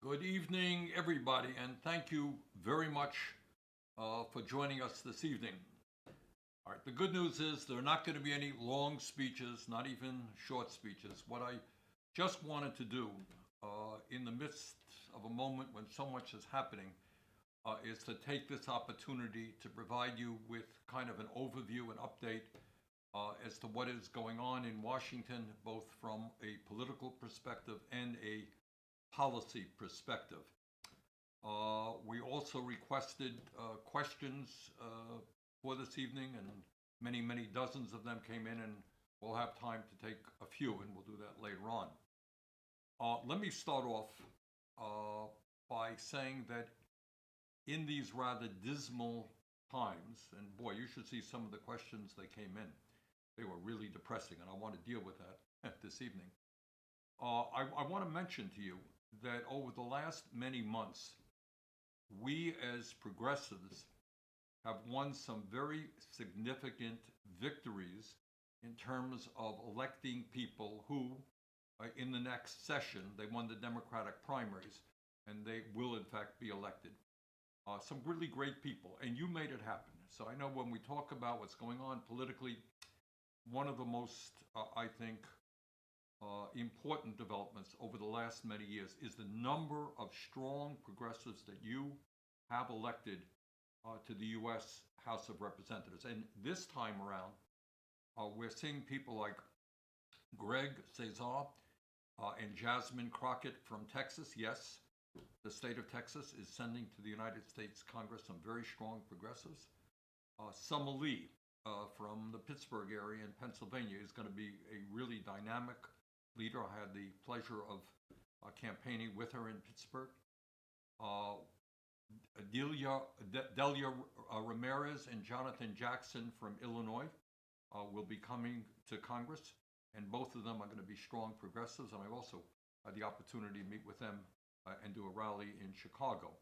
Good evening, everybody, and thank you very much for joining us this evening. All right, the good news is there are not going to be any long speeches, not even short speeches. What I just wanted to do in the midst of a moment when so much is happening is to take this opportunity to provide you with kind of an overview and update as to what is going on in Washington, both from a political perspective and a policy perspective. We also requested questions for this evening, and many dozens of them came in, and we'll have time to take a few, and we'll do that later on. Let me start off by saying that in these rather dismal times, and boy, you should see some of the questions that came in. They were really depressing, and I want to deal with that this evening. I want to mention to you that over the last many months, we as progressives have won some very significant victories in terms of electing people who, in the next session, they won the Democratic primaries, and they will in fact be elected. Some really great people, and you made it happen. So I know when we talk about what's going on politically, one of the most, I think, important developments over the last many years is the number of strong progressives that you have elected to the U.S. House of Representatives. And this time around, we're seeing people like Greg Cesar and Jasmine Crockett from Texas. Yes, the state of Texas is sending to the United States Congress some very strong progressives. Summer Lee from the Pittsburgh area in Pennsylvania is going to be a really dynamic leader. I had the pleasure of campaigning with her in Pittsburgh. Delia Ramirez and Jonathan Jackson from Illinois will be coming to Congress, and both of them are going to be strong progressives, and I also had the opportunity to meet with them and do a rally in Chicago.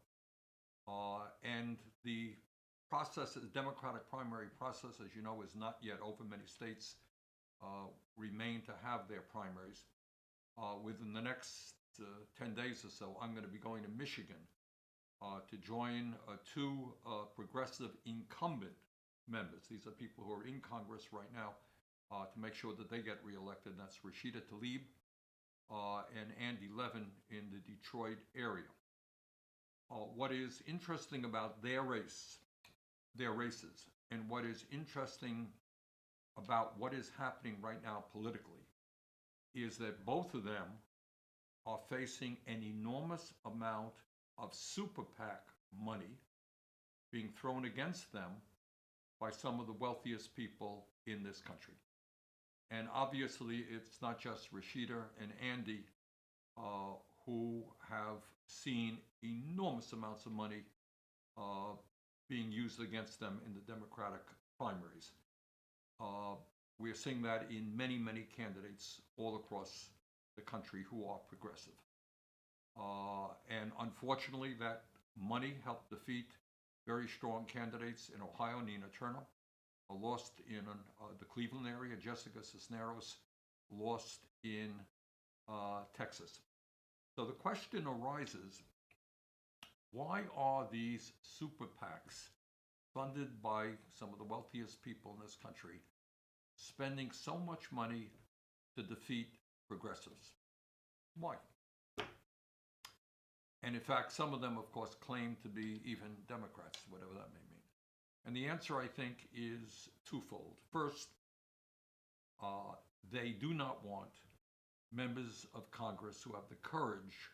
And the process, the Democratic primary process, as you know, is not yet over. Many states remain to have their primaries. Within the next 10 days or so, I'm going to be going to Michigan to join two progressive incumbent members. These are people who are in Congress right now to make sure that they get reelected. That's Rashida Tlaib and Andy Levin in the Detroit area. What is interesting about their races, and what is interesting about what is happening right now politically is that both of them are facing an enormous amount of super PAC money being thrown against them by some of the wealthiest people in this country. And obviously, it's not just Rashida and Andy who have seen enormous amounts of money being used against them in the Democratic primaries. We are seeing that in many candidates all across the country who are progressive. And unfortunately, that money helped defeat very strong candidates in Ohio. Nina Turner lost in the Cleveland area. Jessica Cisneros lost in Texas. So the question arises, why are these super PACs funded by some of the wealthiest people in this country spending so much money to defeat progressives? Why? And in fact, some of them, of course, claim to be even Democrats, whatever that may mean. And the answer, I think, is twofold. First, they do not want members of Congress who have the courage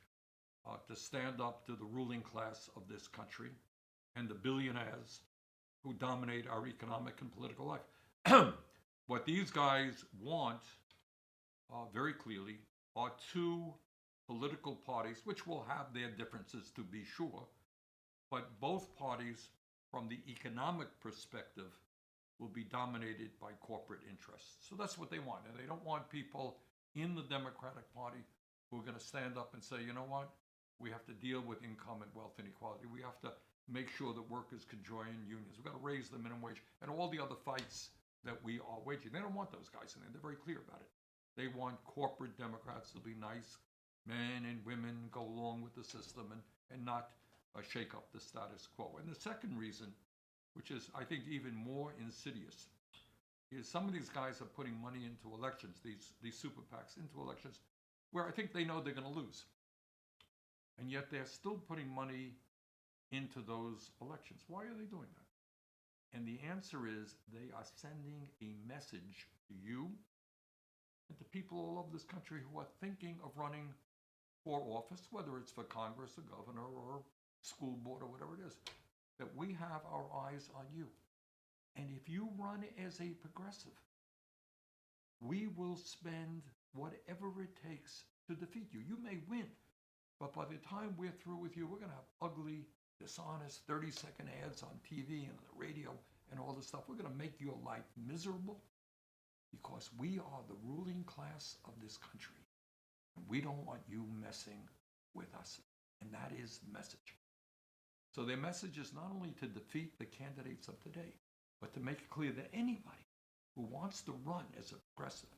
to stand up to the ruling class of this country and the billionaires who dominate our economic and political life. What these guys want, very clearly, are two political parties, which will have their differences to be sure, but both parties, from the economic perspective, will be dominated by corporate interests. So that's what they want. And they don't want people in the Democratic Party who are going to stand up and say, you know what, we have to deal with income and wealth inequality. We have to make sure that workers can join unions. We've got to raise the minimum wage and all the other fights that we are waging. They don't want those guys in there. They're very clear about it. They want corporate Democrats to be nice, men and women go along with the system and not shake up the status quo. And the second reason, which is, I think, even more insidious, is some of these guys are putting money into elections, these super PACs into elections, where I think they know they're going to lose. And yet they're still putting money into those elections. Why are they doing that? And the answer is they are sending a message to you and to people all over this country who are thinking of running for office, whether it's for Congress or governor or school board or whatever it is, that we have our eyes on you. And if you run as a progressive, we will spend whatever it takes to defeat you. You may win, but by the time we're through with you, we're going to have ugly, dishonest 30-second ads on TV and on the radio and all this stuff. We're going to make your life miserable because we are the ruling class of this country. And we don't want you messing with us. And that is the message. So their message is not only to defeat the candidates of today, but to make it clear that anybody who wants to run as a progressive,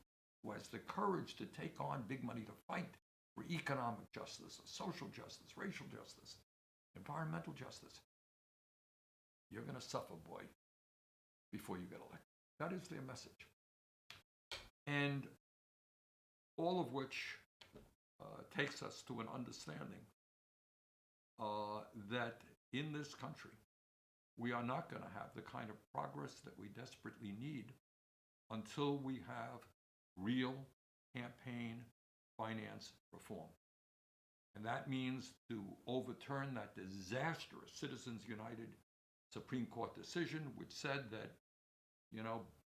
who has the courage to take on big money to fight for economic justice, social justice, racial justice, environmental justice, you're going to suffer, boy, before you get elected. That is their message. And all of which takes us to an understanding that in this country, we are not going to have the kind of progress that we desperately need until we have real campaign finance reform. And that means to overturn that disastrous Citizens United Supreme Court decision, which said that,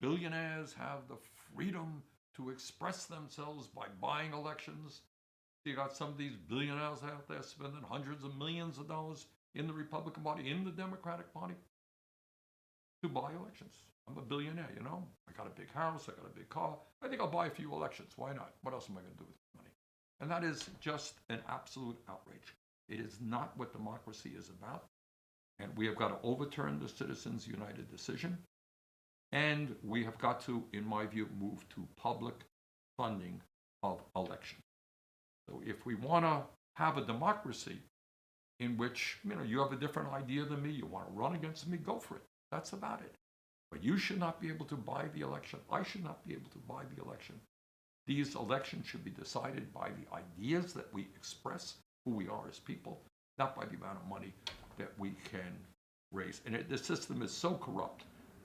billionaires have the freedom to express themselves by buying elections. You got some of these billionaires out there spending hundreds of millions of dollars in the Republican Party, in the Democratic Party, to buy elections. I'm a billionaire, I got a big house, I got a big car. I think I'll buy a few elections. Why not? What else am I going to do with money? And that is just an absolute outrage. It is not what democracy is about. And we have got to overturn the Citizens United decision. And we have got to, in my view, move to public funding of elections. So if we want to have a democracy in which, you have a different idea than me, you want to run against me, go for it. That's about it. But you should not be able to buy the election. I should not be able to buy the election. These elections should be decided by the ideas that we express, who we are as people, not by the amount of money that we can raise. And the system is so corrupt.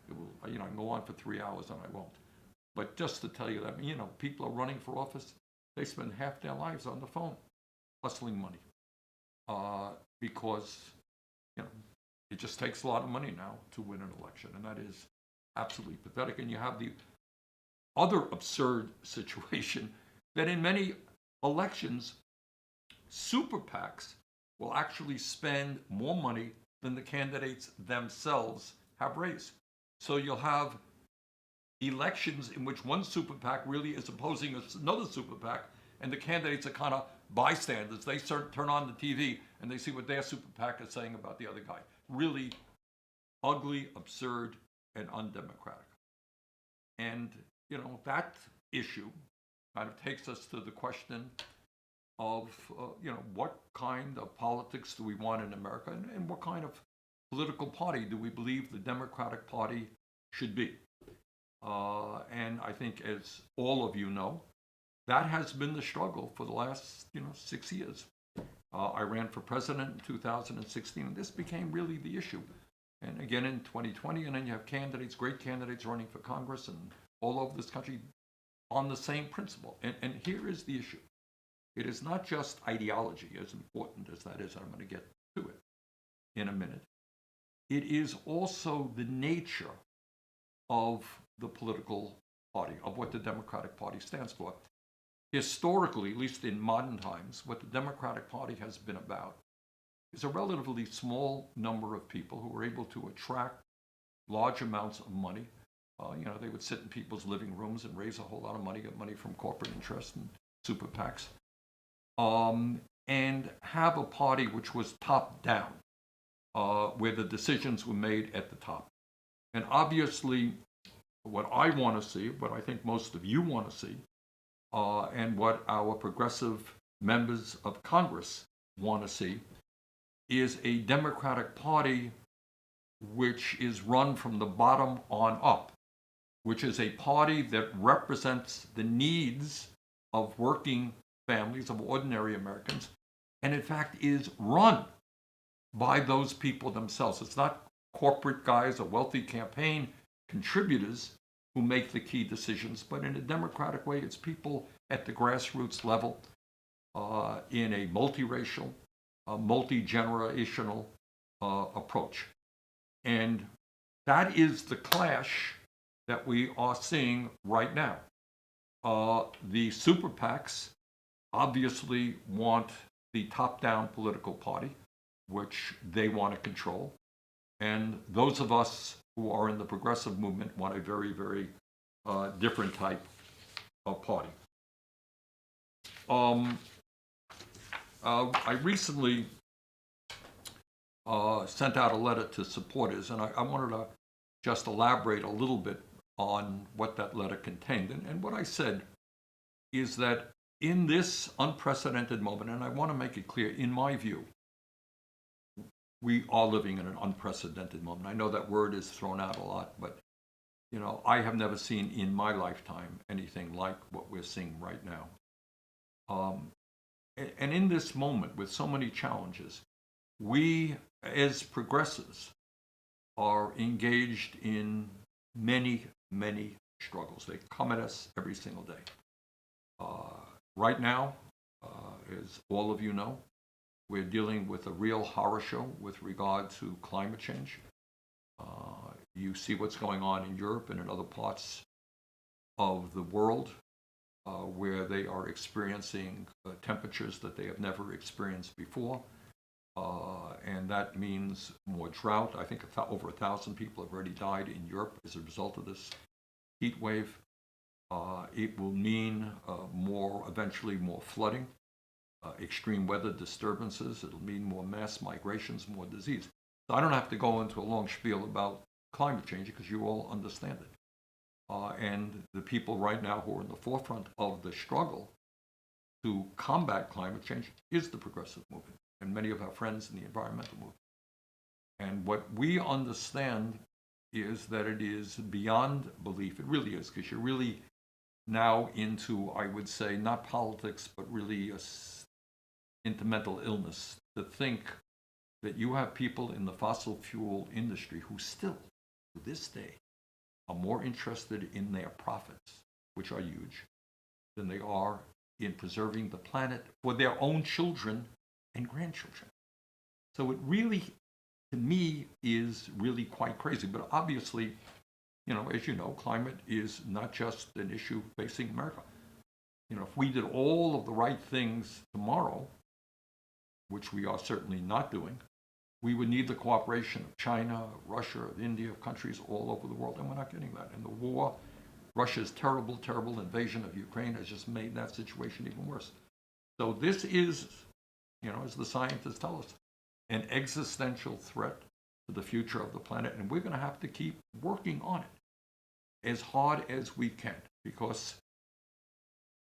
It will, I can go on for 3 hours and I won't. But just to tell you that, people are running for office. They spend half their lives on the phone, hustling money, because it just takes a lot of money now to win an election, and that is absolutely pathetic. And you have the other absurd situation that in many elections, super PACs will actually spend more money than the candidates themselves have raised. So you'll have elections in which one super PAC really is opposing another super PAC, and the candidates are kind of bystanders. They turn on the TV and they see what their super PAC is saying about the other guy. Really ugly, absurd, and undemocratic. And, that issue kind of takes us to the question of, what kind of politics do we want in America, and what kind of political party do we believe the Democratic Party should be? And I think, as all of you know, that has been the struggle for the last, 6 years. I ran for president in 2016, and this became really the issue. And again in 2020, and then you have great candidates running for Congress and all over this country on the same principle. And here is the issue. It is not just ideology, as important as that is, and I'm going to get to it in a minute. It is also the nature of the political party, of what the Democratic Party stands for. Historically, at least in modern times, what the Democratic Party has been about is a relatively small number of people who were able to attract large amounts of money. They would sit in people's living rooms and raise a whole lot of money, get money from corporate interests and super PACs, and have a party which was top down, where the decisions were made at the top. And obviously, what I want to see, what I think most of you want to see, and what our progressive members of Congress want to see is a Democratic Party which is run from the bottom on up, which is a party that represents the needs of working families, of ordinary Americans, and in fact is run by those people themselves. It's not corporate guys or wealthy campaign contributors who make the key decisions, but in a democratic way, it's people at the grassroots level in a multiracial, multi-generational approach. And that is the clash that we are seeing right now. The super PACs obviously want the top-down political party, which they want to control. And those of us who are in the progressive movement want a very, very different type of party. I recently sent out a letter to supporters, and I wanted to just elaborate a little bit on what that letter contained. And what I said is that in this unprecedented moment, and I want to make it clear, in my view, we are living in an unprecedented moment. I know that word is thrown out a lot, but you know, I have never seen in my lifetime anything like what we're seeing right now. And in this moment, with so many challenges, we as progressives are engaged in many, many struggles. They come at us every single day. Right now, as all of you know, we're dealing with a real horror show with regard to climate change. You see what's going on in Europe and in other parts of the world where they are experiencing temperatures that they have never experienced before. And that means more drought. I think over 1,000 people have already died in Europe as a result of this heat wave. It will mean eventually more flooding, extreme weather disturbances. It'll mean more mass migrations, more disease. So I don't have to go into a long spiel about climate change because you all understand it. And the people right now who are in the forefront of the struggle to combat climate change is the progressive movement and many of our friends in the environmental movement. And what we understand is that it is beyond belief. It really is, because you're really now into, I would say, not politics, but really into mental illness, to think that you have people in the fossil fuel industry who still, to this day, are more interested in their profits, which are huge, than they are in preserving the planet for their own children and grandchildren. So it really, to me, is really quite crazy. But obviously, you know, as you know, climate is not just an issue facing America. You know, if we did all of the right things tomorrow, which we are certainly not doing, we would need the cooperation of China, of Russia, of India, of countries all over the world, and we're not getting that. And the war, Russia's terrible, terrible invasion of Ukraine has just made that situation even worse. So this is, you know, as the scientists tell us, an existential threat to the future of the planet, and we're going to have to keep working on it as hard as we can, because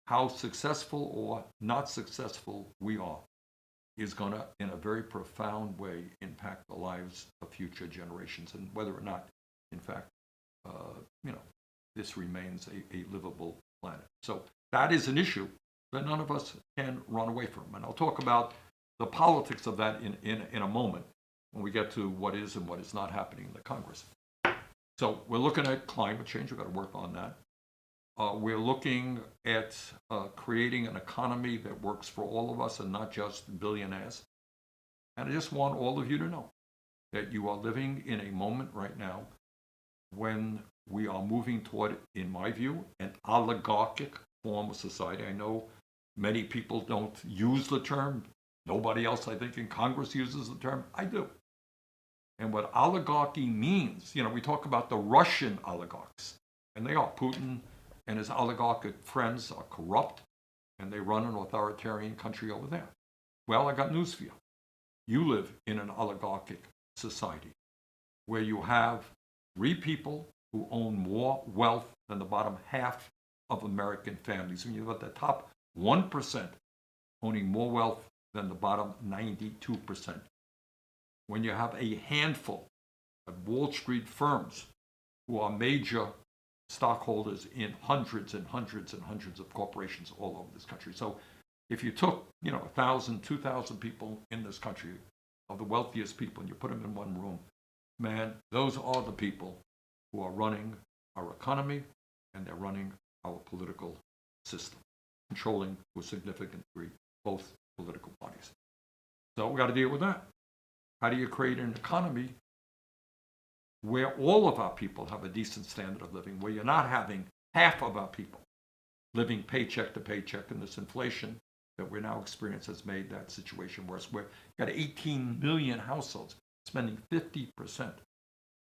how successful or not successful we are is going to, in a very profound way, impact the lives of future generations, and whether or not, in fact, you know, this remains a livable planet. So that is an issue that none of us can run away from, and I'll talk about the politics of that in a moment when we get to what is and what is not happening in the Congress. So we're looking at climate change. We've got to work on that. We're looking at creating an economy that works for all of us and not just billionaires. And I just want all of you to know that you are living in a moment right now when we are moving toward, in my view, an oligarchic form of society. I know many people don't use the term. Nobody else, I think, in Congress uses the term. I do. And what oligarchy means, you know, we talk about the Russian oligarchs, and they are. Putin and his oligarchic friends are corrupt, and they run an authoritarian country over there. Well, I got news for you. You live in an oligarchic society where you have 3 people who own more wealth than the bottom half of American families. When you've got the top 1% owning more wealth than the bottom 92%. When you have a handful of Wall Street firms who are major stockholders in hundreds and hundreds and hundreds of corporations all over this country. So if you took, 1,000, 2,000 people in this country, of the wealthiest people, and you put them in one room, man, those are the people who are running our economy, and they're running our political system, controlling to a significant degree both political parties. So we got to deal with that. How do you create an economy where all of our people have a decent standard of living, where you're not having half of our people living paycheck to paycheck, and this inflation that we're now experiencing has made that situation worse, where you've got 18 million households spending 50%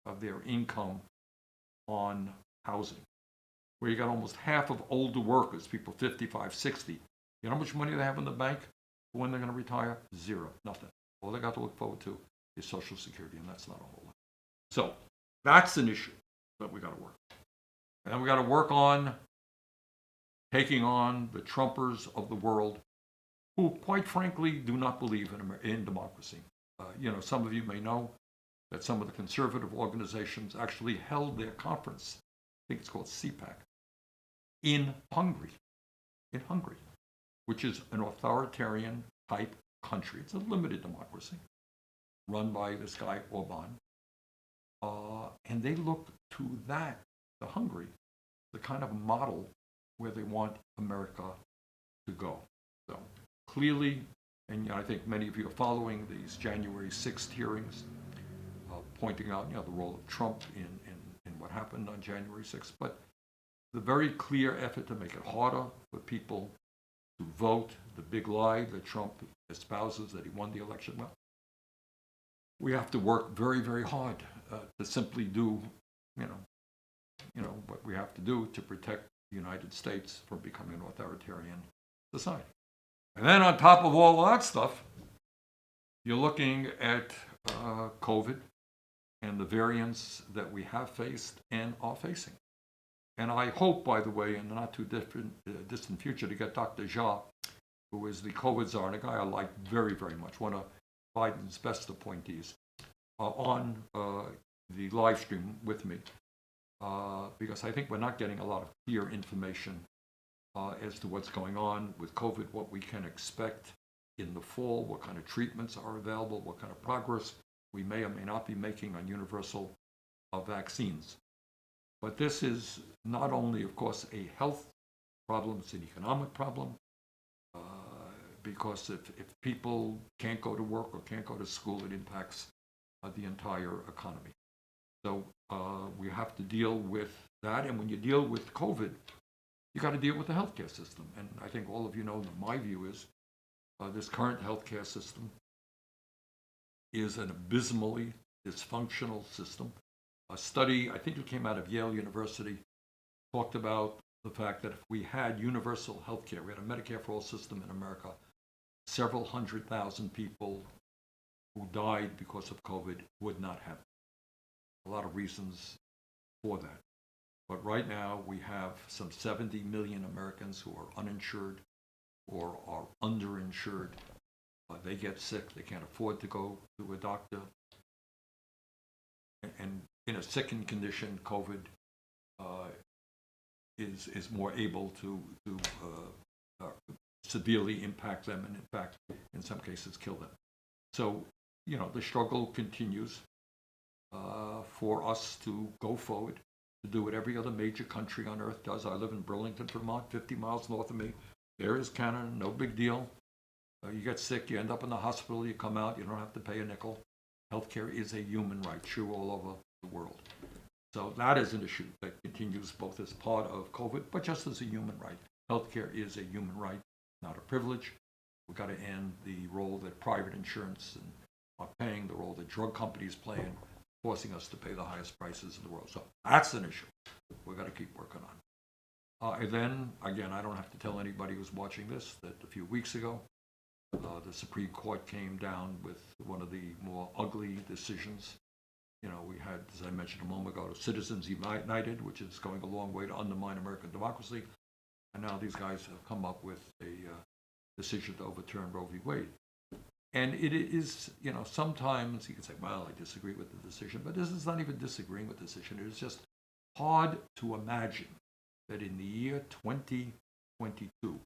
of their income on housing, where you got almost half of older workers, people 55, 60. You know how much money they have in the bank for when they're going to retire? Zero, nothing. All they got to look forward to is Social Security, and that's not a whole lot. So that's an issue that we got to work. And then we got to work on taking on the Trumpers of the world, who, quite frankly, do not believe in democracy. Some of you may know that some of the conservative organizations actually held their conference, I think it's called CPAC, in Hungary, which is an authoritarian type country. It's a limited democracy run by this guy, Orban. And they look to that, to Hungary, the kind of model where they want America to go. So clearly, and I think many of you are following these January 6th hearings, pointing out the role of Trump in what happened on January 6th, but the very clear effort to make it harder for people to vote, the big lie that Trump espouses that he won the election. Well, we have to work very, very hard to simply do, what we have to do to protect the United States from becoming an authoritarian society. And then on top of all that stuff, you're looking at COVID and the variants that we have faced and are facing. And I hope, by the way, in the not too distant future, to get Dr. Jha, who is the COVID czar, and a guy I like very, very much, one of Biden's best appointees, on the live stream with me, because I think we're not getting a lot of clear information as to what's going on with COVID, what we can expect in the fall, what kind of treatments are available, what kind of progress we may or may not be making on universal vaccines. But this is not only, of course, a health problem, it's an economic problem, because if people can't go to work or can't go to school, it impacts the entire economy. So we have to deal with that, and when you deal with COVID, you got to deal with the healthcare system. And I think all of you know that my view is this current healthcare system is an abysmally dysfunctional system. A study, I think it came out of Yale University, talked about the fact that if we had universal health care, we had a Medicare for all system in America, several 100,000 people who died because of COVID would not have it. A lot of reasons for that. But right now we have some 70 million Americans who are uninsured or are underinsured. They get sick, they can't afford to go to a doctor. And in a sickened condition, COVID is more able to severely impact them, and in fact, in some cases, kill them. So, the struggle continues for us to go forward, to do what every other major country on earth does. I live in Burlington, Vermont, 50 miles north of me. There is Canada, no big deal. You get sick, you end up in the hospital, you come out, you don't have to pay a nickel. Healthcare is a human right, true all over the world. So that is an issue that continues both as part of COVID, but just as a human right. Healthcare is a human right, not a privilege. We've got to end the role that private insurance are paying, the role that drug companies play in forcing us to pay the highest prices in the world. So that's an issue we've got to keep working on. And then, again, I don't have to tell anybody who's watching this that a few weeks ago, the Supreme Court came down with one of the more ugly decisions. We had, as I mentioned a moment ago, Citizens United, which is going a long way to undermine American democracy. And now these guys have come up with a decision to overturn Roe v. Wade. And it is, sometimes you can say, well, I disagree with the decision, but this is not even disagreeing with the decision. It is just hard to imagine that in the year 2022,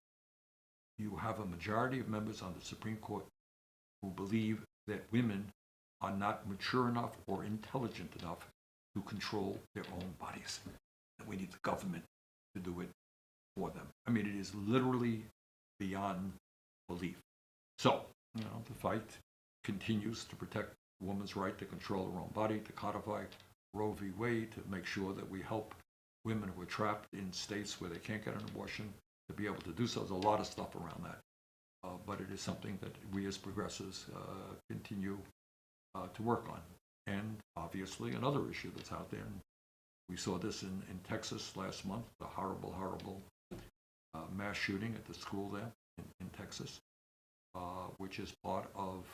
you have a majority of members on the Supreme Court who believe that women are not mature enough or intelligent enough to control their own bodies. And we need the government to do it for them. I mean, it is literally beyond belief. So, the fight continues to protect a woman's right to control her own body, to codify Roe v. Wade, to make sure that we help women who are trapped in states where they can't get an abortion to be able to do so. There's a lot of stuff around that. But it is something that we as progressives continue to work on. And obviously another issue that's out there, and we saw this in Texas last month, the horrible mass shooting at the school there in Texas, which is part of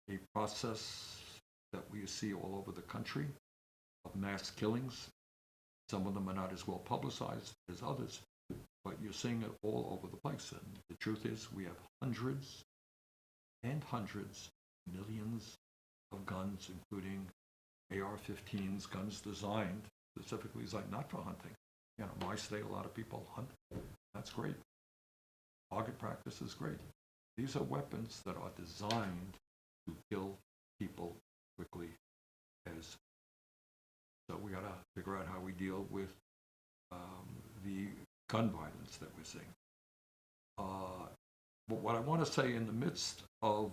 a process that we see all over the country of mass killings. Some of them are not as well publicized as others, but you're seeing it all over the place. And the truth is, we have hundreds and hundreds, millions of guns, including AR-15s, guns designed specifically not for hunting. My state, a lot of people hunt. That's great. Target practice is great. These are weapons that are designed to kill people quickly. So we got to figure out how we deal with the gun violence that we're seeing. But what I want to say, in the midst of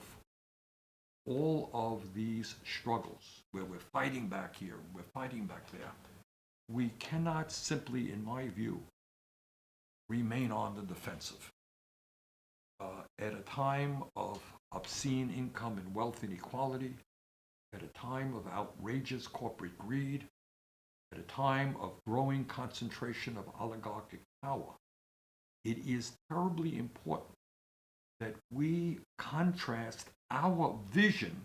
all of these struggles, where we're fighting back here, we're fighting back there, we cannot simply, in my view, remain on the defensive. At a time of obscene income and wealth inequality, at a time of outrageous corporate greed, at a time of growing concentration of oligarchic power, it is terribly important that we contrast our vision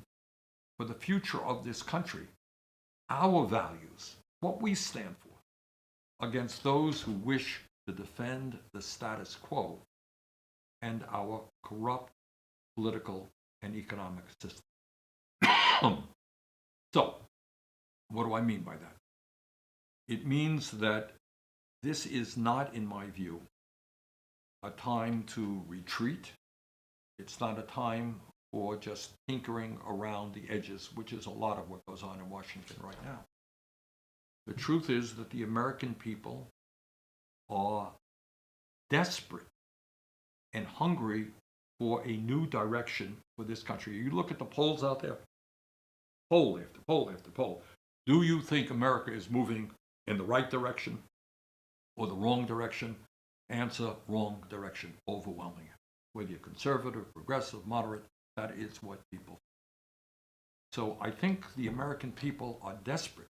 for the future of this country, our values, what we stand for, against those who wish to defend the status quo and our corrupt political and economic system. So, what do I mean by that? It means that this is not, in my view, a time to retreat. It's not a time for just tinkering around the edges, which is a lot of what goes on in Washington right now. The truth is that the American people are desperate and hungry for a new direction for this country. You look at the polls out there, poll after poll after poll. Do you think America is moving in the right direction or the wrong direction? Answer: wrong direction, overwhelming. Whether you're conservative, progressive, moderate, that is what people. So I think the American people are desperate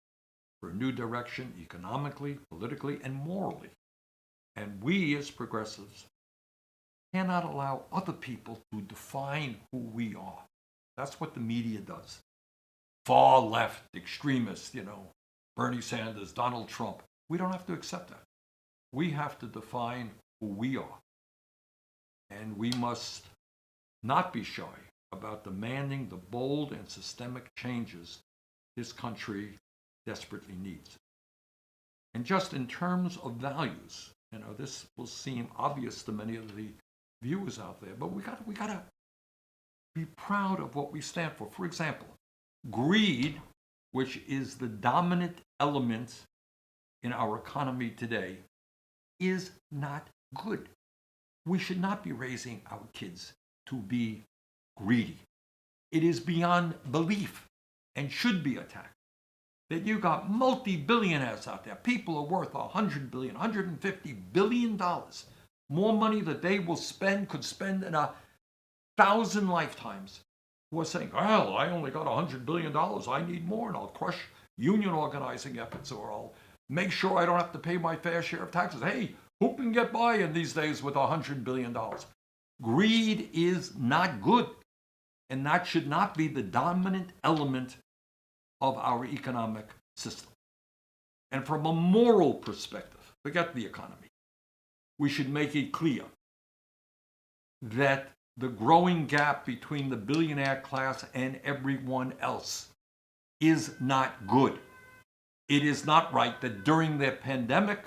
for a new direction, economically, politically, and morally. And we as progressives cannot allow other people to define who we are. That's what the media does. Far left extremists, Bernie Sanders, Donald Trump. We don't have to accept that. We have to define who we are. And we must not be shy about demanding the bold and systemic changes this country desperately needs. And just in terms of values, this will seem obvious to many of the viewers out there, but we got to be proud of what we stand for. For example, greed, which is the dominant element in our economy today, is not good. We should not be raising our kids to be greedy. It is beyond belief and should be attacked. That you got multi-billionaires out there. People are worth $100 billion, $150 billion. More money that they will spend, could spend in 1,000 lifetimes. Who are saying, well, I only got $100 billion. I need more, and I'll crush union organizing efforts, or I'll make sure I don't have to pay my fair share of taxes. Hey, who can get by in these days with $100 billion? Greed is not good, and that should not be the dominant element of our economic system. And from a moral perspective, forget the economy, we should make it clear that the growing gap between the billionaire class and everyone else is not good. It is not right that during the pandemic,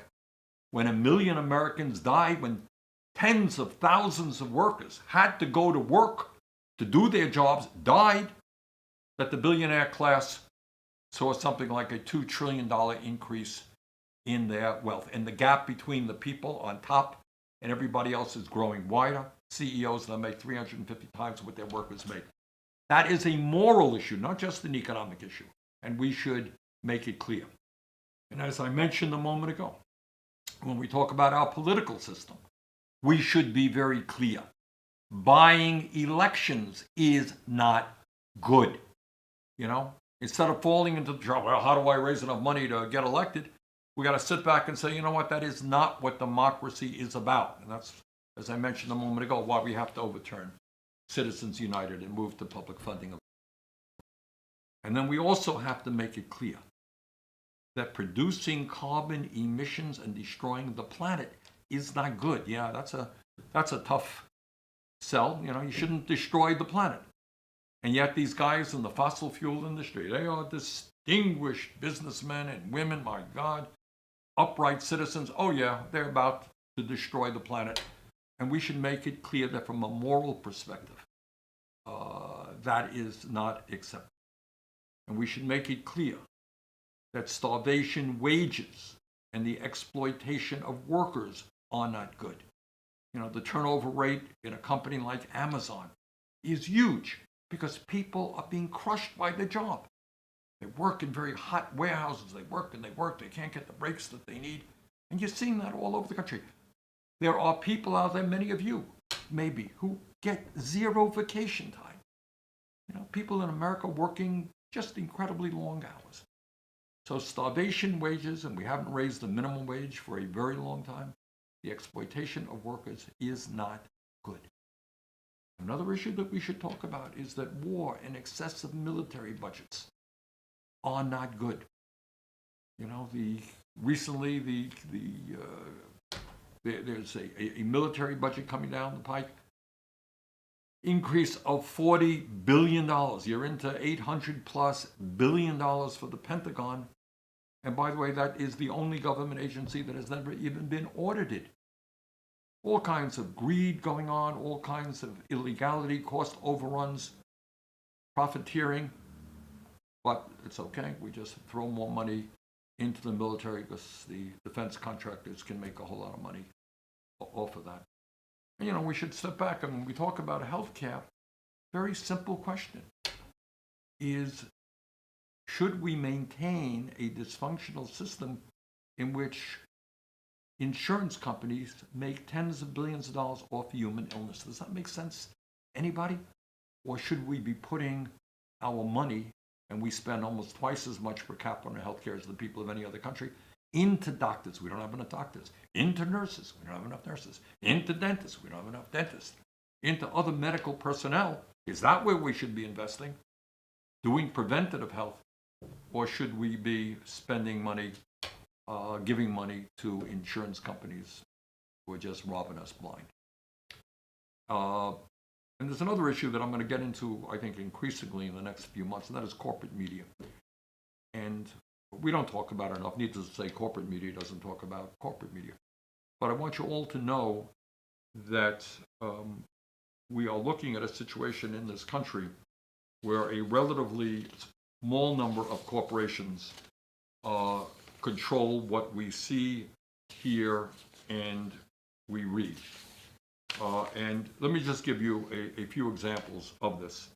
when 1 million Americans died, when tens of thousands of workers had to go to work to do their jobs, died, that the billionaire class saw something like a $2 trillion increase in their wealth. And the gap between the people on top and everybody else is growing wider. CEOs that make 350 times what their workers make. That is a moral issue, not just an economic issue. And we should make it clear. And as I mentioned a moment ago, when we talk about our political system, we should be very clear. Buying elections is not good. You know, instead of falling into the trouble, well, how do I raise enough money to get elected? We got to sit back and say, you know what, that is not what democracy is about. And that's, as I mentioned a moment ago, why we have to overturn Citizens United and move to public funding. And then we also have to make it clear that producing carbon emissions and destroying the planet is not good. Yeah, that's a tough sell. You know, you shouldn't destroy the planet. And yet these guys in the fossil fuel industry, they are distinguished businessmen and women, my God, upright citizens. Oh yeah, they're about to destroy the planet. And we should make it clear that from a moral perspective, that is not acceptable. And we should make it clear that starvation wages and the exploitation of workers are not good. You know, the turnover rate in a company like Amazon is huge because people are being crushed by the job. They work in very hot warehouses. They work and they work. They can't get the breaks that they need. And you're seeing that all over the country. There are people out there, many of you, maybe, who get zero vacation time. You know, people in America working just incredibly long hours. So starvation wages, and we haven't raised the minimum wage for a very long time, the exploitation of workers is not good. Another issue that we should talk about is that war and excessive military budgets are not good. You know, recently there's a military budget coming down the pike, increase of $40 billion. You're into $800+ billion for the Pentagon. And by the way, that is the only government agency that has never even been audited. All kinds of greed going on, all kinds of illegality, cost overruns, profiteering. But it's okay. We just throw more money into the military because the defense contractors can make a whole lot of money off of that. And, you know, we should step back. And when we talk about healthcare, very simple question is, should we maintain a dysfunctional system in which insurance companies make tens of billions of dollars off human illness? Does that make sense? Anybody? Or should we be putting our money, and we spend almost twice as much per capita on healthcare as the people of any other country, into doctors? We don't have enough doctors. Into nurses. We don't have enough nurses. Into dentists. We don't have enough dentists. Into other medical personnel. Is that where we should be investing? Doing preventative health? Or should we be spending money, giving money to insurance companies who are just robbing us blind? And there's another issue that I'm going to get into, I think, increasingly in the next few months, and that is corporate media. And we don't talk about it enough. Needless to say, corporate media doesn't talk about corporate media. But I want you all to know that we are looking at a situation in this country where a relatively small number of corporations control what we see, hear, and we read. And let me just give you a few examples of this.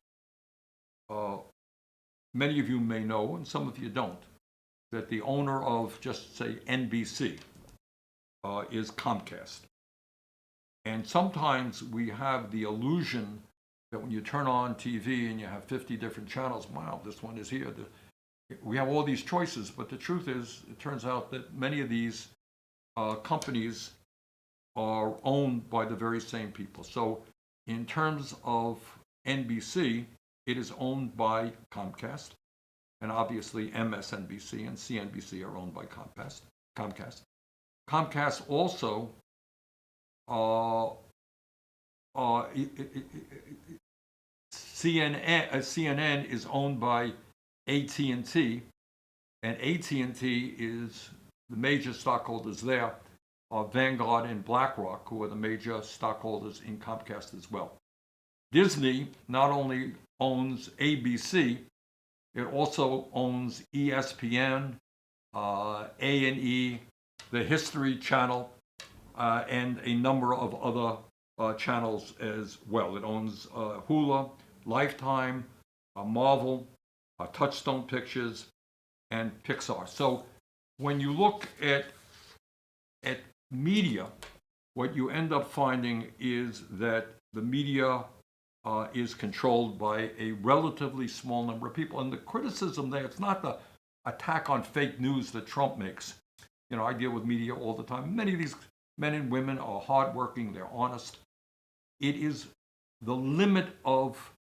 Many of you may know, and some of you don't, that the owner of, just say, NBC is Comcast. And sometimes we have the illusion that when you turn on TV and you have 50 different channels, wow, this one is here. We have all these choices, but the truth is, it turns out that many of these companies are owned by the very same people. So in terms of NBC, it is owned by Comcast, and obviously MSNBC and CNBC are owned by Comcast. Comcast also CNN is owned by AT&T, and AT&T is the major stockholders there are Vanguard and BlackRock, who are the major stockholders in Comcast as well. Disney not only owns ABC, it also owns ESPN, A&E, the History Channel, and a number of other channels as well. It owns Hulu, Lifetime, Marvel, Touchstone Pictures, and Pixar. So when you look at media, what you end up finding is that the media is controlled by a relatively small number of people. And the criticism there, it's not the attack on fake news that Trump makes. You know, I deal with media all the time. Many of these men and women are hardworking, they're honest. It is the limit of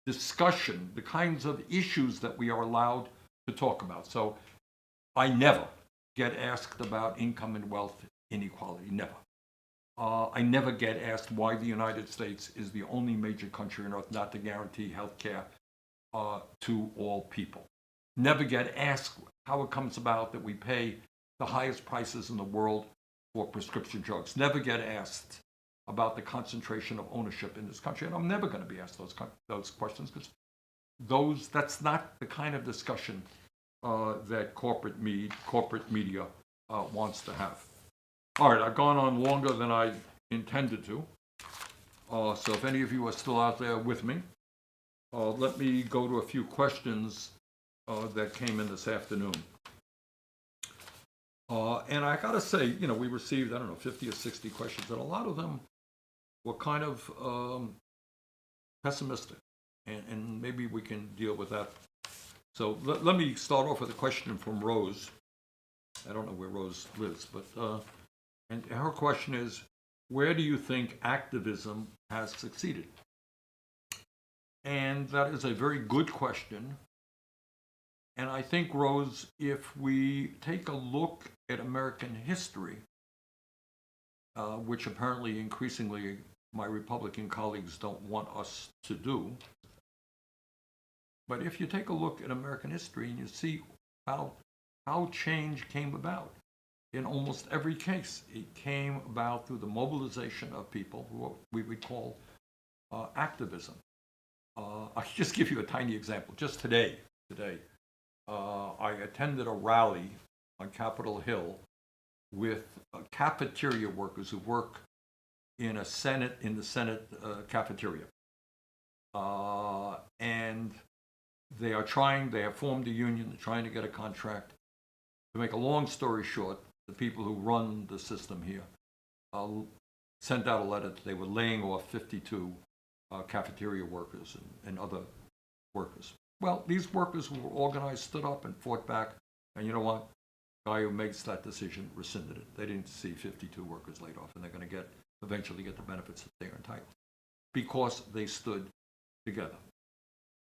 discussion, the kinds of issues that we are allowed to talk about. So I never get asked about income and wealth inequality, never. I never get asked why the United States is the only major country on earth not to guarantee health care to all people. Never get asked how it comes about that we pay the highest prices in the world for prescription drugs. Never get asked about the concentration of ownership in this country. And I'm never going to be asked those questions because that's not the kind of discussion that corporate media wants to have. All right, I've gone on longer than I intended to. So if any of you are still out there with me, let me go to a few questions that came in this afternoon. And I got to say, you know, we received, 50 or 60 questions, and a lot of them were kind of pessimistic, and maybe we can deal with that. So let me start off with a question from Rose. I don't know where Rose lives, but and her question is, where do you think activism has succeeded? And that is a very good question. And I think, Rose, if we take a look at American history, which apparently increasingly my Republican colleagues don't want us to do, but if you take a look at American history and you see how change came about, in almost every case, it came about through the mobilization of people, what we would call activism. I'll just give you a tiny example. Just today, I attended a rally on Capitol Hill with cafeteria workers who work in the Senate cafeteria. And they have formed a union, they're trying to get a contract. To make a long story short, the people who run the system here sent out a letter that they were laying off 52 cafeteria workers and other workers. Well, these workers who were organized stood up and fought back, and you know what? The guy who makes that decision rescinded it. They didn't see 52 workers laid off, and they're going to eventually get the benefits that they're entitled because they stood together.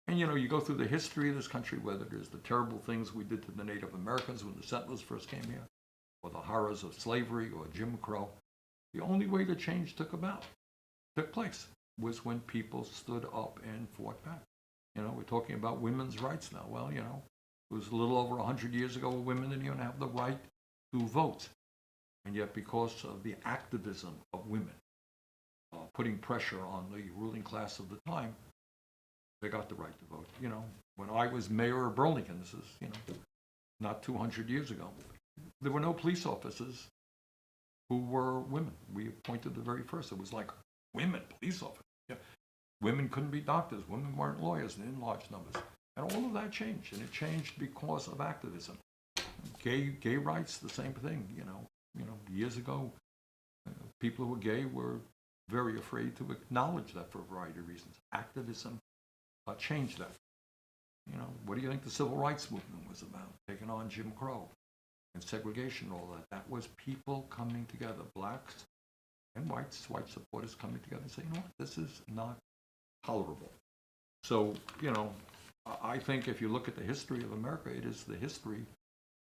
And you know, you go through the history of this country, whether it is the terrible things we did to the Native Americans when the settlers first came here, or the horrors of slavery or Jim Crow, the only way the change took place was when people stood up and fought back. You know, we're talking about women's rights now. Well, you know, it was a little over 100 years ago where women didn't even have the right to vote. And yet, because of the activism of women, putting pressure on the ruling class of the time, they got the right to vote. You know, when I was mayor of Burlington, this is, you know, not 200 years ago, there were no police officers who were women. We appointed the very first. It was like, women, police officers. Yeah. Women couldn't be doctors. Women weren't lawyers in large numbers. And all of that changed, and it changed because of activism. Gay rights, the same thing. You know, years ago, people who were gay were very afraid to acknowledge that for a variety of reasons. Activism changed that. You know, what do you think the civil rights movement was about? Taking on Jim Crow and segregation and all that. That was people coming together, blacks and white supporters coming together and saying, you know what, this is not tolerable. So, you know, I think if you look at the history of America, it is the history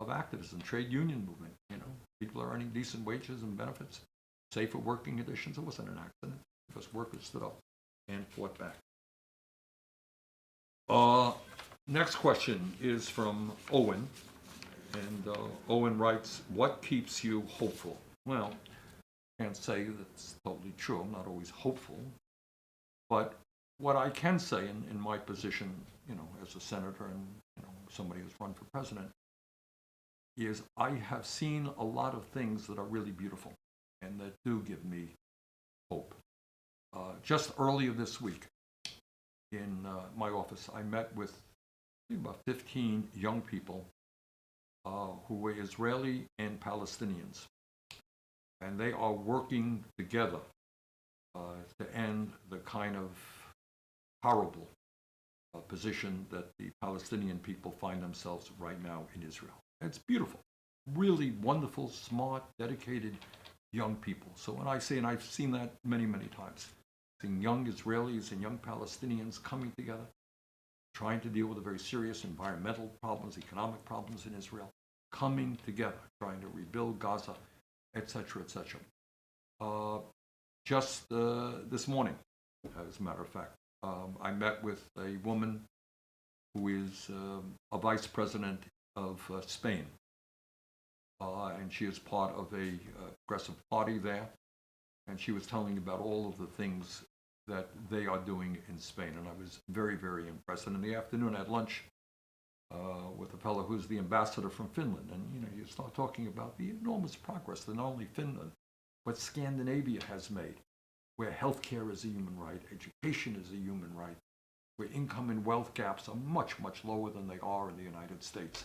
of activism, trade union movement. You know, people are earning decent wages and benefits, safer working conditions. It wasn't an accident. because workers stood up and fought back. Next question is from Owen, and Owen writes, what keeps you hopeful? Well, I can't say that's totally true. I'm not always hopeful. But what I can say in my position, as a senator and somebody who's run for president, is I have seen a lot of things that are really beautiful and that do give me hope. Just earlier this week in my office, I met with about 15 young people who were Israeli and Palestinians. And they are working together to end the kind of horrible position that the Palestinian people find themselves right now in Israel. It's beautiful, really wonderful, smart, dedicated young people. So when I say, and I've seen that many, many times, seeing young Israelis and young Palestinians coming together, trying to deal with the very serious environmental problems, economic problems in Israel, coming together, trying to rebuild Gaza, etc., etc. Just this morning, as a matter of fact, I met with a woman who is a vice president of Spain, and she is part of a progressive party there, and she was telling me about all of the things that they are doing in Spain, and I was very, very impressed. And in the afternoon, I had lunch with a fellow who's the ambassador from Finland, and you start talking about the enormous progress that not only Finland, but Scandinavia has made, where healthcare is a human right, education is a human right, where income and wealth gaps are much, much lower than they are in the United States.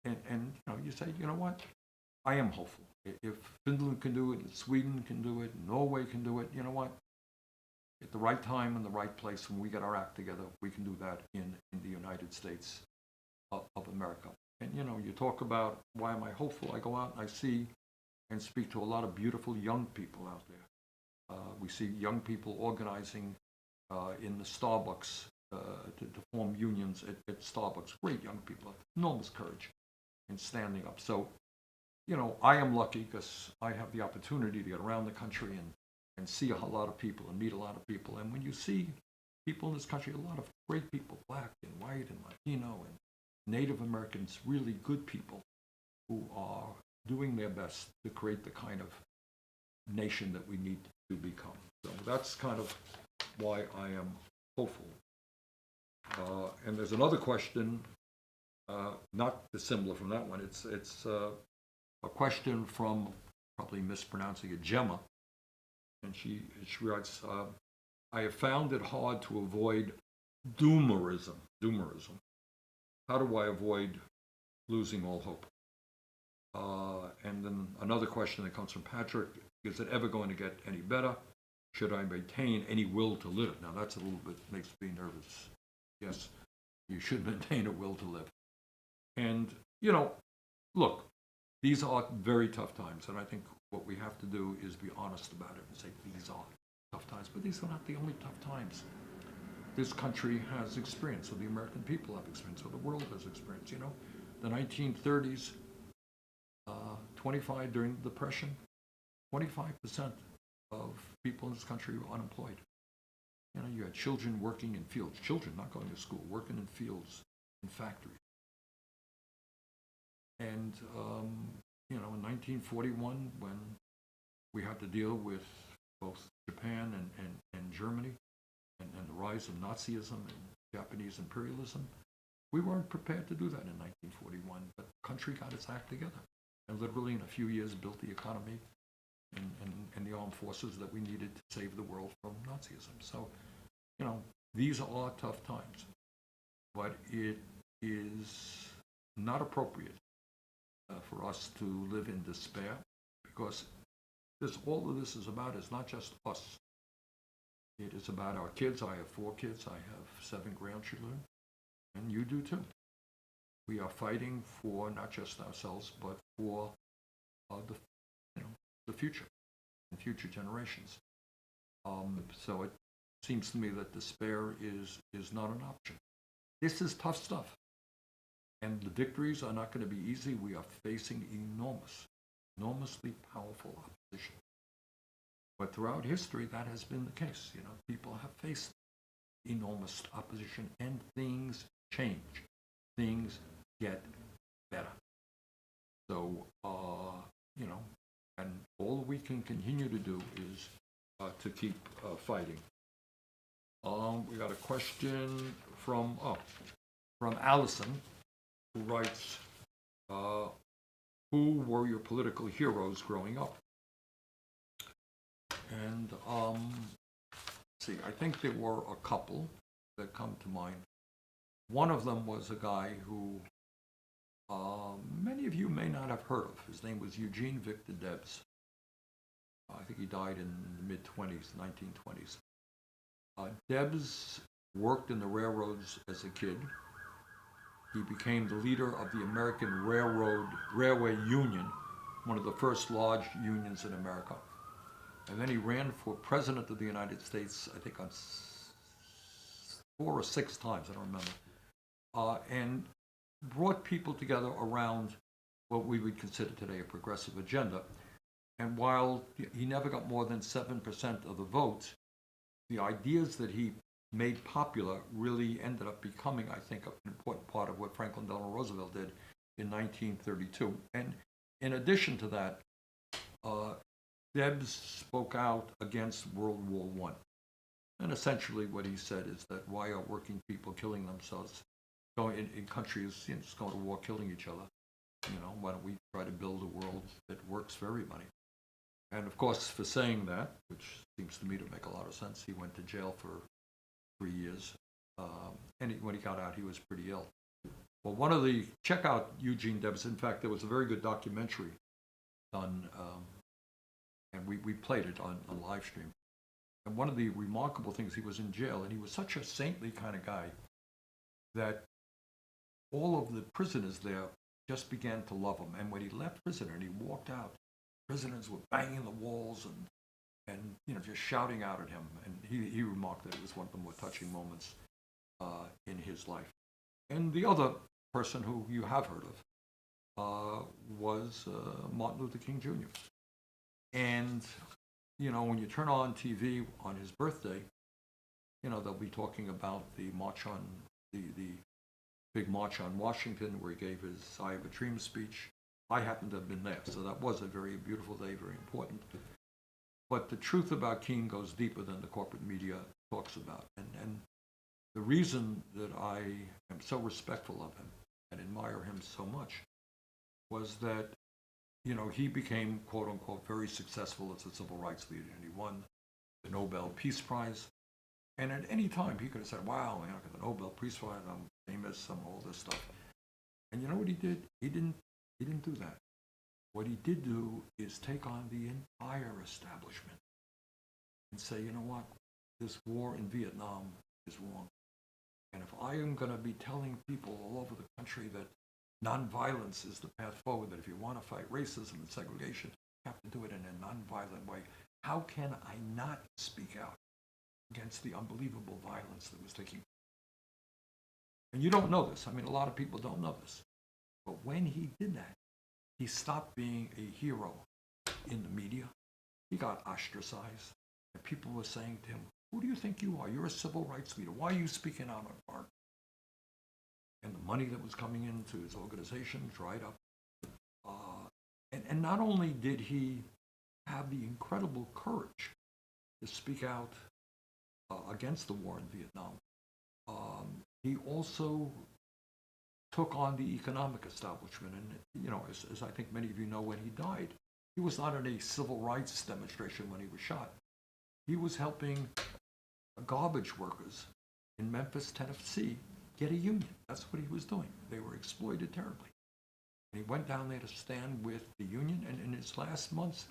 And you say, you know what? I am hopeful. If Finland can do it, if Sweden can do it, Norway can do it, you know what? At the right time and the right place, when we get our act together, we can do that in the United States of America. And you talk about why am I hopeful? I go out and I see and speak to a lot of beautiful young people out there. We see young people organizing in the Starbucks to form unions at Starbucks. Great young people, enormous courage in standing up. So, I am lucky because I have the opportunity to get around the country and see a lot of people and meet a lot of people. And when you see people in this country, a lot of great people, black and white and Latino and Native Americans, really good people who are doing their best to create the kind of nation that we need to become. So that's kind of why I am hopeful. And there's another question, not dissimilar from that one. It's a question from, probably mispronouncing it, Gemma. And she writes, I have found it hard to avoid doomerism. How do I avoid losing all hope? And then another question that comes from Patrick, is it ever going to get any better? Should I maintain any will to live? Now that's a little bit, makes me nervous. Yes, you should maintain a will to live. And, look, these are very tough times, and I think what we have to do is be honest about it and say these are tough times, but these are not the only tough times this country has experienced, or the American people have experienced, or the world has experienced. The 1930s, 25 during the Depression, 25% of people in this country were unemployed. You had children working in fields, children not going to school, working in fields, in factories. And, in 1941, when we had to deal with both Japan and Germany and the rise of Nazism and Japanese imperialism, we weren't prepared to do that in 1941, but the country got its act together and literally in a few years built the economy and the armed forces that we needed to save the world from Nazism. So, these are tough times, but it is not appropriate for us to live in despair, because all of this is about is not just us. It is about our kids. I have 4 kids. I have 7 grandchildren, and you do too. We are fighting for not just ourselves, but for the future and future generations. So it seems to me that despair is not an option. This is tough stuff. And the victories are not going to be easy. We are facing enormously powerful opposition. But throughout history, that has been the case. People have faced enormous opposition, and things change. Things get better. So, and all we can continue to do is to keep fighting. We got a question from Allison, who writes, who were your political heroes growing up? And I think there were a couple that come to mind. One of them was a guy who many of you may not have heard of. His name was Eugene Victor Debs. I think he died in the mid-20s, 1920s. Debs worked in the railroads as a kid. He became the leader of the American Railway Union, one of the first large unions in America. And then he ran for president of the United States, I think on 4 or 6 times, I don't remember, and brought people together around what we would consider today a progressive agenda. And while he never got more than 7% of the votes, the ideas that he made popular really ended up becoming, I think, an important part of what Franklin Delano Roosevelt did in 1932. And in addition to that, Debs spoke out against World War I. And essentially what he said is that why are working people killing themselves, going in countries just going to war, killing each other? Why don't we try to build a world that works for everybody? And of course, for saying that, which seems to me to make a lot of sense, he went to jail for 3 years. And when he got out, he was pretty ill. Well, check out Eugene Debs. In fact, there was a very good documentary done, and we played it on Livestream. And one of the remarkable things, he was in jail, and he was such a saintly kind of guy that all of the prisoners there just began to love him. And when he left prison and he walked out, prisoners were banging the walls and just shouting out at him. And he remarked that it was one of the more touching moments in his life. And the other person who you have heard of was Martin Luther King Jr. And when you turn on TV on his birthday, they'll be talking about the march on the big march on Washington, where he gave his "I Have a Dream" speech. I happened to have been there, so that was a very beautiful day, very important. But the truth about King goes deeper than the corporate media talks about. And the reason that I am so respectful of him and admire him so much was that, he became, quote unquote, very successful as a civil rights leader, and he won the Nobel Peace Prize. And at any time, he could have said, wow, I got the Nobel Peace Prize, I'm famous, I'm all this stuff. And you know what he did? He didn't do that. What he did do is take on the entire establishment and say, you know what, this war in Vietnam is wrong. And if I am going to be telling people all over the country that nonviolence is the path forward, that if you want to fight racism and segregation, you have to do it in a nonviolent way, how can I not speak out against the unbelievable violence that was taking place? And you don't know this. I mean, a lot of people don't know this. But when he did that, he stopped being a hero in the media. He got ostracized. And people were saying to him, who do you think you are? You're a civil rights leader. Why are you speaking out on part? And the money that was coming into his organization dried up. And not only did he have the incredible courage to speak out against the war in Vietnam, he also took on the economic establishment. And, as I think many of you know, when he died, he was not in a civil rights demonstration when he was shot. He was helping garbage workers in Memphis, Tennessee, get a union. That's what he was doing. They were exploited terribly. And he went down there to stand with the union, and in his last months,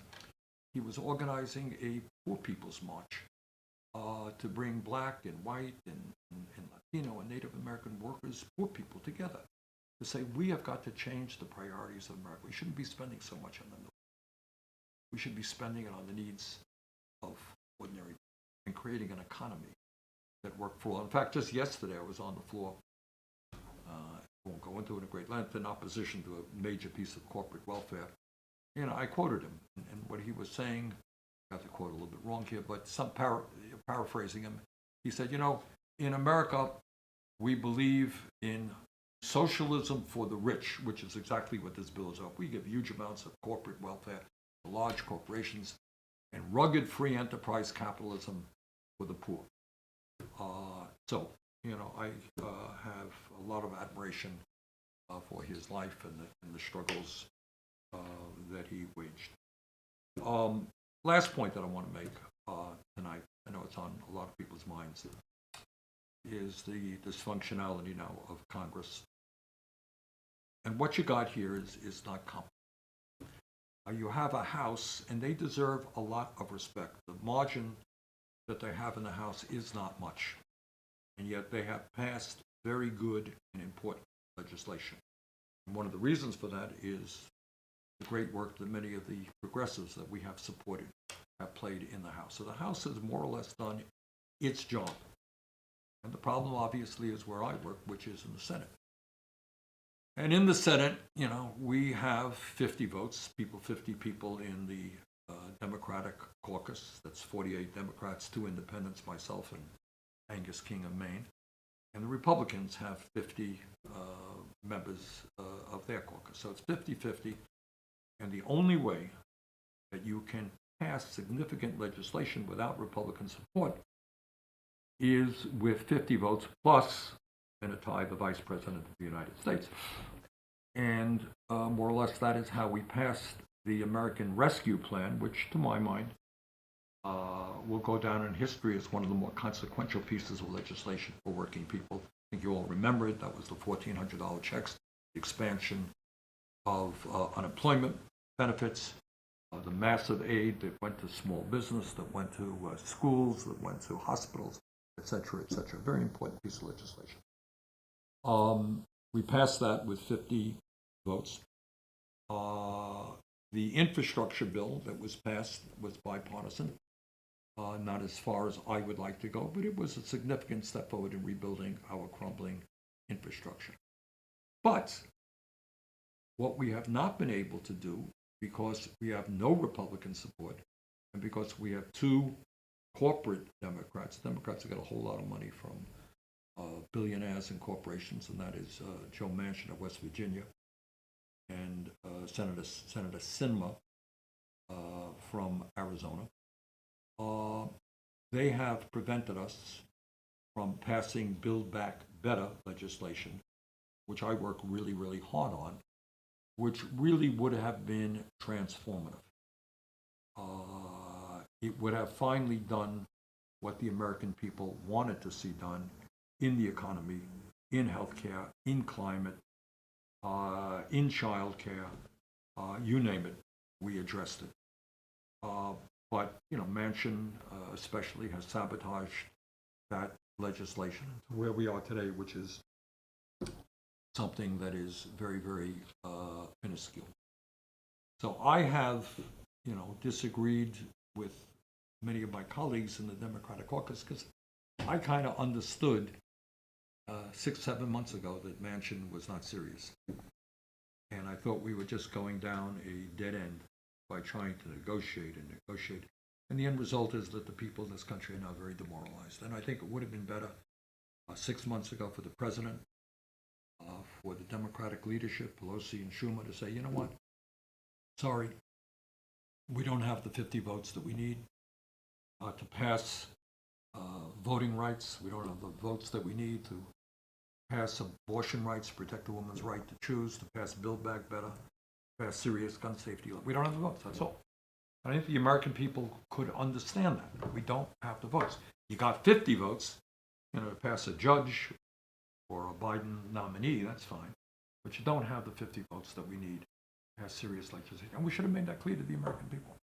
he was organizing a Poor People's March to bring black and white and Latino and Native American workers, poor people together, to say, we have got to change the priorities of America. We shouldn't be spending so much on the middle. We should be spending it on the needs of ordinary people and creating an economy that worked for all. In fact, just yesterday I was on the floor, I won't go into it in great length, in opposition to a major piece of corporate welfare. I quoted him, and what he was saying got the quote a little bit wrong here, but paraphrasing him, he said, in America, we believe in socialism for the rich, which is exactly what this bill is about. We give huge amounts of corporate welfare to large corporations and rugged free enterprise capitalism for the poor. I have a lot of admiration for his life and the struggles that he waged. Last point that I want to make tonight, I know it's on a lot of people's minds, is the dysfunctionality now of Congress. And what you got here is not common. You have a House, and they deserve a lot of respect. The margin that they have in the House is not much, and yet they have passed very good and important legislation. And one of the reasons for that is the great work that many of the progressives that we have supported have played in the House. So the House has more or less done its job. And the problem, obviously, is where I work, which is in the Senate. And in the Senate, we have 50 votes, 50 people in the Democratic caucus. That's 48 Democrats, 2 independents, myself and Angus King of Maine. And the Republicans have 50 members of their caucus. So it's 50-50. And the only way that you can pass significant legislation without Republican support is with 50 votes plus, in a tie, the Vice President of the United States. And more or less that is how we passed the American Rescue Plan, which, to my mind, will go down in history as one of the more consequential pieces of legislation for working people. I think you all remember it. That was the $1,400 checks, the expansion of unemployment benefits, the massive aid that went to small business, that went to schools, that went to hospitals, et cetera, et cetera. Very important piece of legislation. We passed that with 50 votes. The infrastructure bill that was passed was bipartisan, not as far as I would like to go, but it was a significant step forward in rebuilding our crumbling infrastructure. But what we have not been able to do, because we have no Republican support, and because we have 2 corporate Democrats have got a whole lot of money from billionaires and corporations, and that is Joe Manchin of West Virginia and Senator Sinema from Arizona. They have prevented us from passing Build Back Better legislation, which I work really, really hard on, which really would have been transformative. It would have finally done what the American people wanted to see done in the economy, in healthcare, in climate, in childcare, you name it, we addressed it. But Manchin especially has sabotaged that legislation to where we are today, which is something that is very, very minuscule. So I have, disagreed with many of my colleagues in the Democratic caucus because I kind of understood 6-7 months ago that Manchin was not serious. And I thought we were just going down a dead end by trying to negotiate. And the end result is that the people in this country are now very demoralized. And I think it would have been better 6 months ago for the president, for the Democratic leadership, Pelosi and Schumer, to say, you know what, sorry, we don't have the 50 votes that we need to pass voting rights. We don't have the votes that we need to pass abortion rights, protect a woman's right to choose, to pass Build Back Better, pass serious gun safety law. We don't have the votes, that's all. I think the American people could understand that. We don't have the votes. You got 50 votes, to pass a judge or a Biden nominee, that's fine. But you don't have the 50 votes that we need to pass serious legislation. And we should have made that clear to the American people.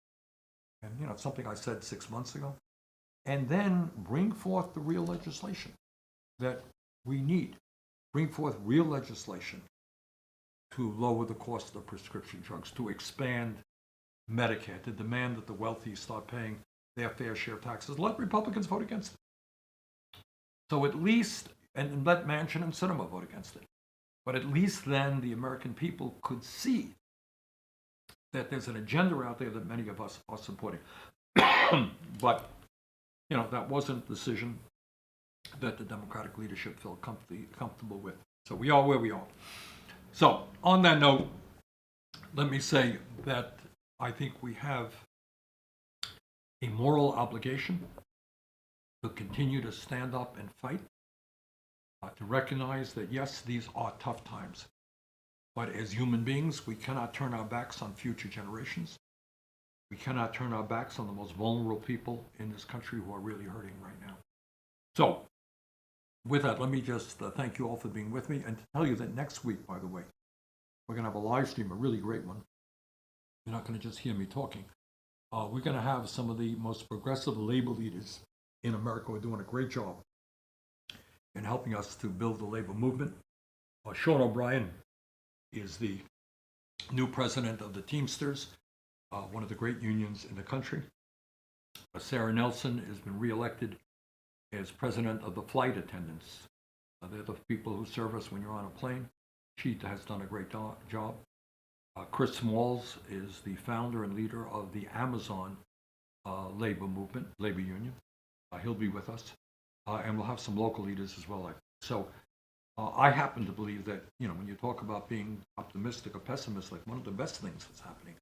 And, it's something I said 6 months ago. And then bring forth the real legislation that we need. Bring forth real legislation to lower the cost of prescription drugs, to expand Medicare, to demand that the wealthy start paying their fair share of taxes. Let Republicans vote against it. So at least, and let Manchin and Sinema vote against it. But at least then the American people could see that there's an agenda out there that many of us are supporting. But, that wasn't a decision that the Democratic leadership felt comfortable with. So we are where we are. So on that note, let me say that I think we have a moral obligation to continue to stand up and fight, to recognize that, yes, these are tough times. But as human beings, we cannot turn our backs on future generations. We cannot turn our backs on the most vulnerable people in this country who are really hurting right now. So, with that, let me just thank you all for being with me, and to tell you that next week, by the way, we're going to have a live stream, a really great one. You're not going to just hear me talking. We're going to have some of the most progressive labor leaders in America who are doing a great job in helping us to build the labor movement. Sean O'Brien is the new president of the Teamsters, one of the great unions in the country. Sarah Nelson has been reelected as president of the flight attendants. They're the people who serve us when you're on a plane. She has done a great job. Chris Smalls is the founder and leader of the Amazon labor movement, labor union. He'll be with us. And we'll have some local leaders as well. So I happen to believe that, when you talk about being optimistic or pessimistic, one of the best things that's happening,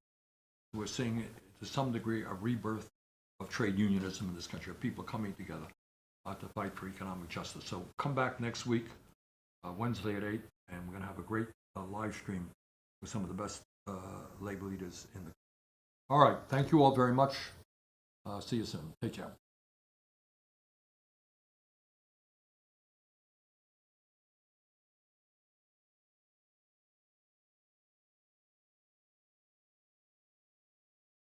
we're seeing, to some degree, a rebirth of trade unionism in this country, of people coming together to fight for economic justice. So come back next week, Wednesday at 8, and we're going to have a great live stream with some of the best labor leaders in the. All right. Thank you all very much. See you soon. Take care.